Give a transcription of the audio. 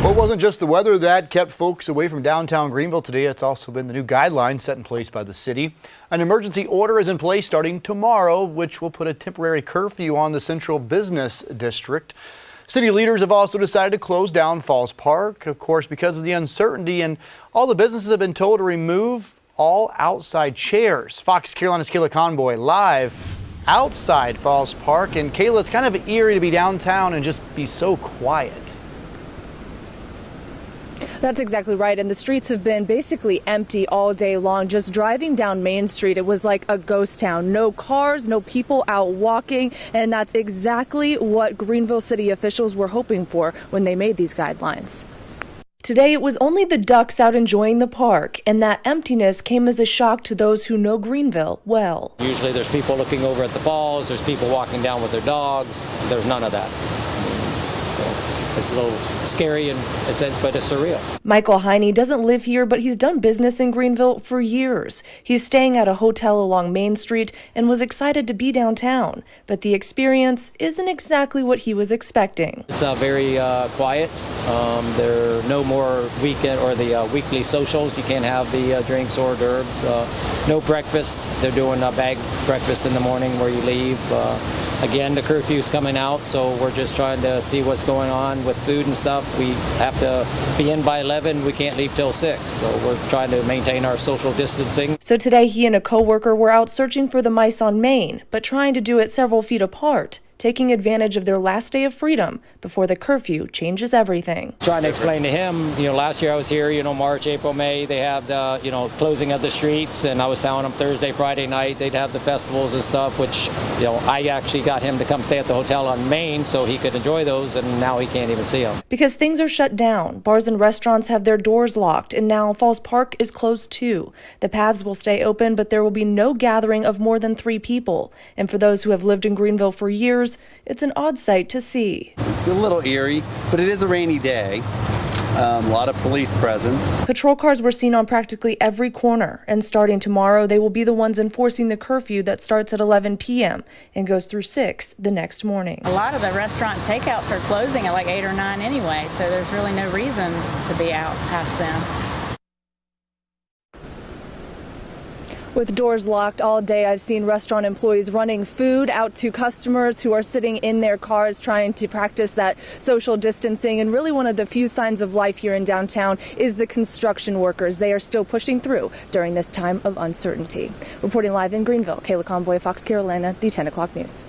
Well, it wasn't just the weather that kept folks away from downtown Greenville today. It's also been the new guidelines set in place by the city. An emergency order is in place starting tomorrow, which will put a temporary curfew on the central business district. City leaders have also decided to close down Falls Park, of course, because of the uncertainty, and all the businesses have been told to remove all outside chairs. Fox Carolina's Kayla Conboy live outside Falls Park. And Kayla, it's kind of eerie to be downtown and just be so quiet. That's exactly right. And the streets have been basically empty all day long. Just driving down Main Street, it was like a ghost town. No cars, no people out walking. And that's exactly what Greenville City officials were hoping for when they made these guidelines. Today, it was only the ducks out enjoying the park, and that emptiness came as a shock to those who know Greenville well. Usually there's people looking over at the falls, there's people walking down with their dogs. There's none of that. It's a little scary in a sense, but it's surreal. Michael Heine doesn't live here, but he's done business in Greenville for years. He's staying at a hotel along Main Street and was excited to be downtown. But the experience isn't exactly what he was expecting. It's very quiet. There are no more weekend or the weekly socials. You can't have the drinks or hors d'oeuvres. No breakfast. They're doing a bag breakfast in the morning where you leave. Again, the curfew's coming out, so we're just trying to see what's going on with food and stuff. We have to be in by 11. We can't leave till 6, so we're trying to maintain our social distancing. So today he and a coworker were out searching for the mice on Main, but trying to do it several feet apart, taking advantage of their last day of freedom before the curfew changes everything. Trying to explain to him, last year I was here, March, April, May, they have the, closing of the streets, and I was telling them Thursday, Friday night, they'd have the festivals and stuff, which, I actually got him to come stay at the hotel on Main so he could enjoy those, and now he can't even see them. Because things are shut down, bars and restaurants have their doors locked, and now Falls Park is closed too. The paths will stay open, but there will be no gathering of more than 3 people. And for those who have lived in Greenville for years, it's an odd sight to see. It's a little eerie, but it is a rainy day. A lot of police presence. Patrol cars were seen on practically every corner, and starting tomorrow, they will be the ones enforcing the curfew that starts at 11 p.m. and goes through 6 the next morning. A lot of the restaurant takeouts are closing at like 8 or 9 anyway, so there's really no reason to be out past them. With doors locked all day, I've seen restaurant employees running food out to customers who are sitting in their cars trying to practice that social distancing. And really one of the few signs of life here in downtown is the construction workers. They are still pushing through during this time of uncertainty. Reporting live in Greenville, Kayla Conboy, Fox Carolina, the 10 o'clock news.